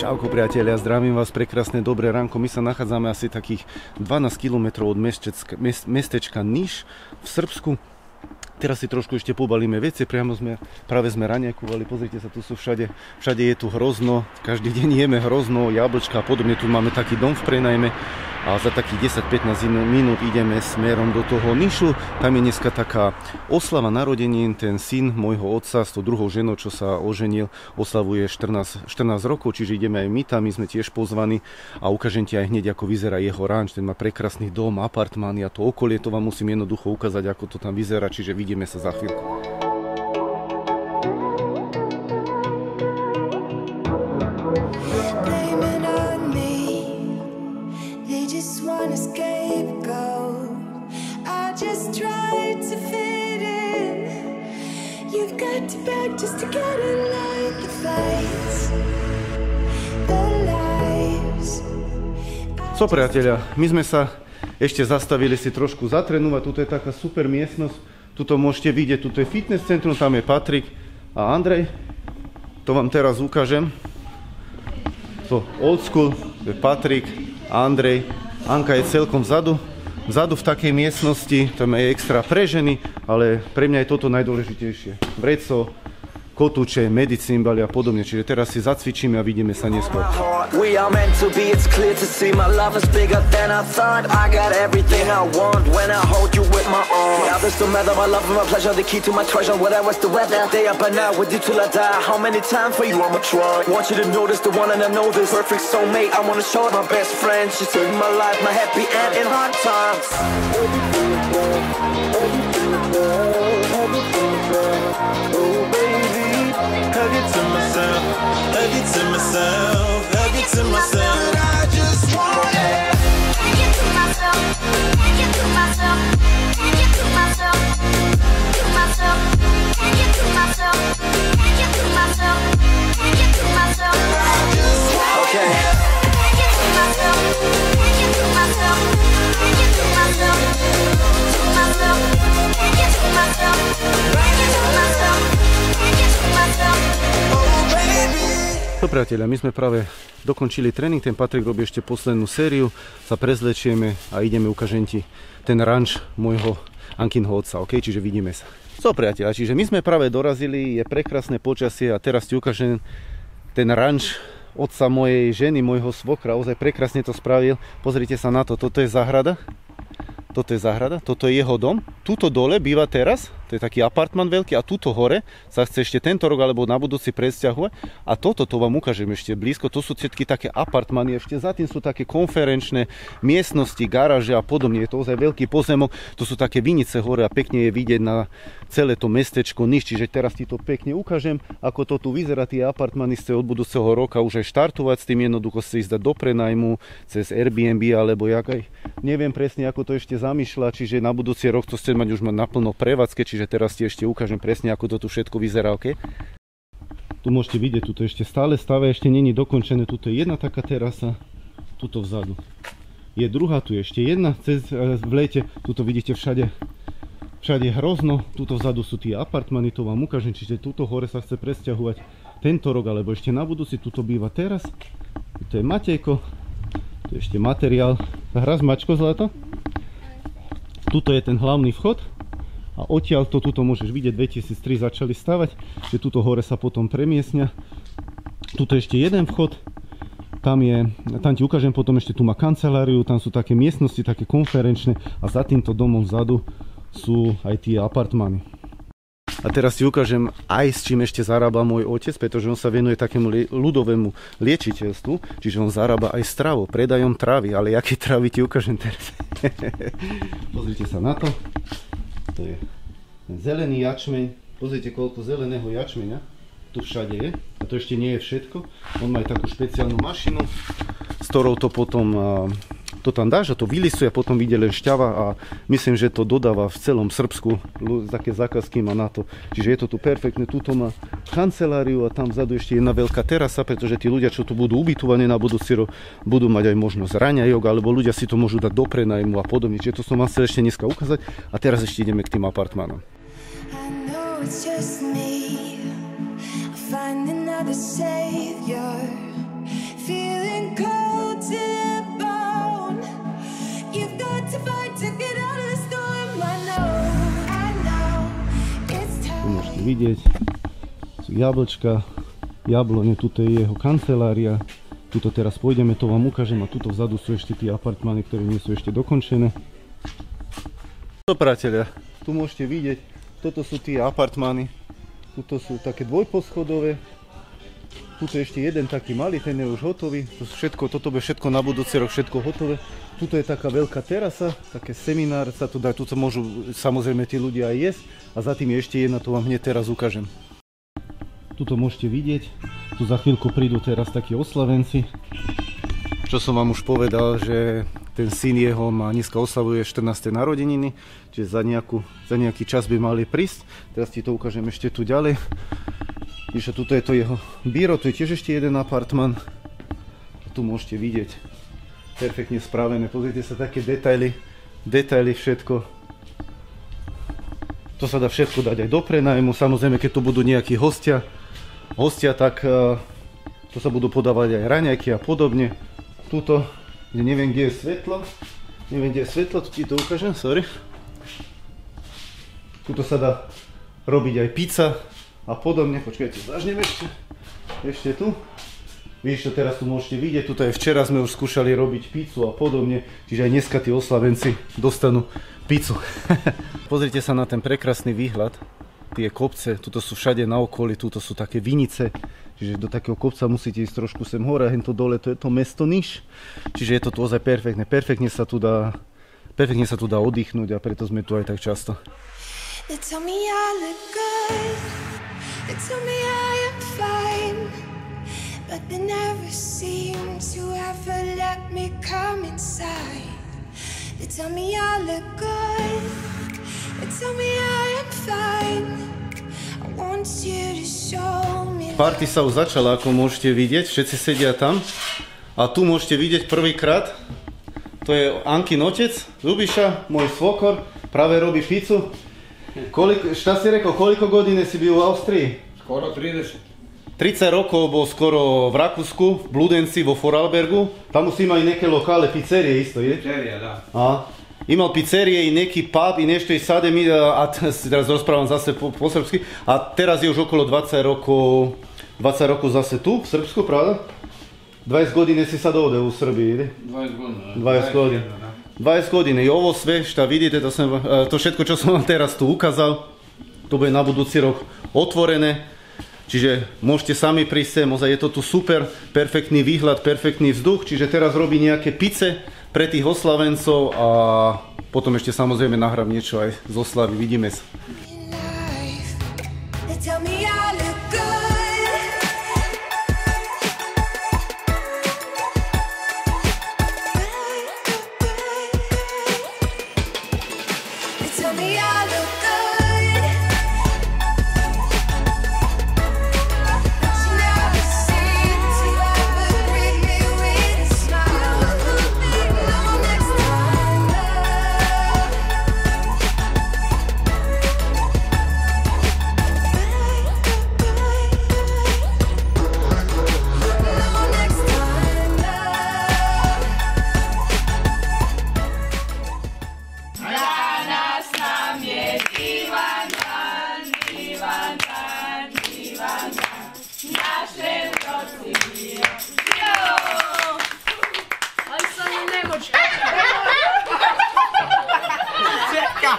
Čauko priatelia, zdravím vás, prekrásne dobré ránko. My sa nachádzame asi takých 12 km od mestečka Niš v Srbsku. Teraz si trošku ešte pobalíme veci, práve sme raňajkovali, pozrite sa, tu sú všade je tu hrozno, každý deň jeme hrozno, jablčka a podobne, tu máme taký dom v prenajme a za takých 10-15 minút ideme smerom do toho Nišu. Tam je dneska taká oslava narodenín, ten syn môjho otca s tou druhou ženou, čo sa oženil, oslavuje 14 rokov, čiže ideme aj my tam, my sme tiež pozvaní a ukážem ti aj hneď, ako vyzerá jeho ranč, ten má prekrásny dom, apartmány a to okolie, to vám musím jednoducho ukázať, ako to tam vyzerá, čiže vidíme sa za chvíľku. So priatelia, my sme sa ešte zastavili si trošku zatrenúvať, tuto je taká super miestnosť, tuto môžete vidieť, tuto je fitness centrum, tam je Patrik a Andrej, to vám teraz ukážem, to old school, to je Patrik a Andrej, Anka je celkom vzadu v takej miestnosti, tam je extra pre ženy, ale pre mňa je toto najdôležitejšie, vreco, kotúče, medicímbaly a podobne, čiže teraz si zacvičíme a vidíme sa neskôr. We are meant to be, it's clear to see my love is bigger than I thought. I got everything I want when I hold you with my arms. The others don't matter, my love and my pleasure, the key to my treasure. Whatever's the weather, day up and out with you till I die. How many times for you I'ma try? Want you to notice the one and I know this perfect soulmate. I wanna show it my best friend. She's in my life, my happy end in hard times. Oh baby, hug it to myself, hug it to myself, hug it to myself. I just want it. Hug it to myself, hug it to myself, hug it to myself, to myself, hug it to myself, hug it to myself, hug it to myself. I just want it. Hug it to myself, hug it to myself, hug it to myself, to myself, hug it to myself, hug it to myself. To priatelia, my sme práve dokončili tréning, ten Patrik robí ešte poslednú sériu, sa prezlečieme a ideme ukážem ti ten ranč môjho Ankinho otca, ok? Čiže vidíme sa. So priatelia, čiže my sme práve dorazili, je prekrásne počasie a teraz ti ukážem ten ranč otca mojej ženy, môjho svokra, ozaj prekrásne to spravil. Pozrite sa na to, toto je záhrada. Toto je záhrada, toto je jeho dom. Tuto dole býva teraz, to je taký apartman veľký a tuto hore sa chce ešte tento rok alebo na budúci presťahovať. A toto to vám ukážem ešte blízko, to sú všetky také apartmany, ešte za tým sú také konferenčné miestnosti, garáže a podobne. Je to ozaj veľký pozemok, to sú také vinice hore a pekne je vidieť na celé to mestečko Niš. Čiže teraz ti to pekne ukážem, ako to tu vyzerá, tie apartmany ste od budúceho roka už aj štartovať s tým, jednoducho si ísť do prenajmu cez Airbnb alebo jak aj, neviem presne ako to ešte zamýšľa, čiže na budúci rok to chcem mať už naplno prevádzke, čiže teraz ti ešte ukážem presne, ako to tu všetko vyzerá, ok? Tu môžete vidieť, tuto ešte stále stave, ešte není dokončené, tuto je jedna taká terasa, tuto vzadu je druhá, tu je ešte jedna, v lete, tuto vidíte všade hrozno, tuto vzadu sú tie apartmany, to vám ukážem, čiže tuto hore sa chce presťahovať tento rok, alebo ešte na budúci, tuto býva teraz, tuto je Matejko, tu je ešte materiál, hra z mačko zlato. Tuto je ten hlavný vchod a odtiaľ to tuto môžeš vidieť, 2003 začali stavať, že tuto hore sa potom premiesňa. Tuto ešte jeden vchod, tam ti ukážem potom, ešte tu má kanceláriu, tam sú také miestnosti, také konferenčné a za týmto domom vzadu sú aj tie apartmány. A teraz ti ukážem aj s čím ešte zarába môj otec, pretože on sa venuje takému ľudovému liečiteľstvu, čiže on zarába aj stravou, predajom trávy, ale aké trávy ti ukážem teraz. Pozrite sa na to, to je ten zelený jačmeň, pozrite koľko zeleného jačmeňa tu všade je a to ešte nie je všetko, on má aj takú špeciálnu mašinu, s ktorou to potom to tam dáš a to vylisuje a potom vyjde len šťava a myslím, že to dodáva v celom Srbsku, také zákazky má na to. Čiže je to tu perfektné, tuto má kanceláriu a tam vzadu ešte jedna veľká terasa, pretože tí ľudia, čo tu budú ubytovaní na budúci rok, budú mať aj možnosť raňajok, alebo ľudia si to môžu dať do prenajmu a podobne. Čiže to som vám chcel ešte dneska ukázať a teraz ešte ideme k tým apartmánom. vidieť. Sú jablčka, jablone, tuto je jeho kancelária. Tuto teraz pôjdeme, to vám ukážem a tuto vzadu sú ešte tie apartmány, ktoré nie sú ešte dokončené. To, priatelia, tu môžete vidieť, toto sú tie apartmány. Tuto sú také dvojposchodové. Tuto ešte jeden taký malý, ten je už hotový. Toto bude všetko na budúci rok, všetko hotové. Tuto je taká veľká terasa, také seminár sa tu dá. Tuto môžu samozrejme tí ľudia aj jesť. A za tým je ešte jedna, to vám hneď teraz ukážem. Tuto môžete vidieť, tu za chvíľku prídu teraz takí oslavenci. Čo som vám už povedal, že ten syn jeho má dneska oslavuje 14. narodeniny, čiže za nejaký čas by mali prísť. Teraz ti to ukážem ešte tu ďalej. Čiže tuto je to jeho bíro, tu je tiež ešte jeden apartman. Tu môžete vidieť, perfektne spravené, pozrite sa, také detaily všetko. To sa dá všetko dať aj do prenajmu, samozrejme keď tu budú nejakí hostia, tak to sa budú podávať aj raňajky a podobne. Tuto, kde neviem kde je svetlo, tu ti to ukážem, sorry. Tuto sa dá robiť aj pizza a podobne, počkajte, zažnem ešte tu. Vidíš, to teraz tu môžete vidieť, tuto aj včera sme už skúšali robiť pizzu a podobne, čiže aj dneska tí oslavenci dostanú pizzu. Pozrite sa na ten prekrásny výhľad, tie kopce, tuto sú všade na okolí, tuto sú také vinice, čiže do takého kopca musíte ísť trošku sem hore a hento dole, to je to mesto Niš, čiže je to ozaj perfektné, perfektne sa tu dá oddychnúť a preto sme tu aj tak často. They tell me I look good, they tell me I am fine, but they never seem to ever let me come inside. They tell me I look good, they tell me I am fine, I want you to show me. Party sa už začala, ako môžete vidieť, všetci sedia tam a tu môžete vidieť prvýkrát, to je Ankin otec, Ľubiša, môj svokor, práve robí pizzu. Šta si rekao, koliko godine si bio u Austriji? Skoro 30. 30 rokov bol skoro v Rakúsku, v Bludenci, vo Vorarlbergu. Tamo si ima i neke lokale, pizzerije isto, je? Pizzerija, da. A, imal pizzerije i neki pub i nešto i sad mi, a teraz rozprávam zase po srpsky, a teraz je už okolo 20 rokov zase tu, v Srbsku, pravda? 20 godine si sad ovde u Srbiji, ide? 20 godina. 20 godina. 20 godine i ovo sve što vidite, to všetko čo som vám teraz tu ukázal, to bude na budúci rok otvorené, čiže môžete sami prísť sem, ozaj je to tu super, perfektný výhľad, perfektný vzduch, čiže teraz robí nejaké pice pre tých oslavencov a potom ešte samozrejme nahrám niečo aj z oslavy, vidíme sa. Czeka!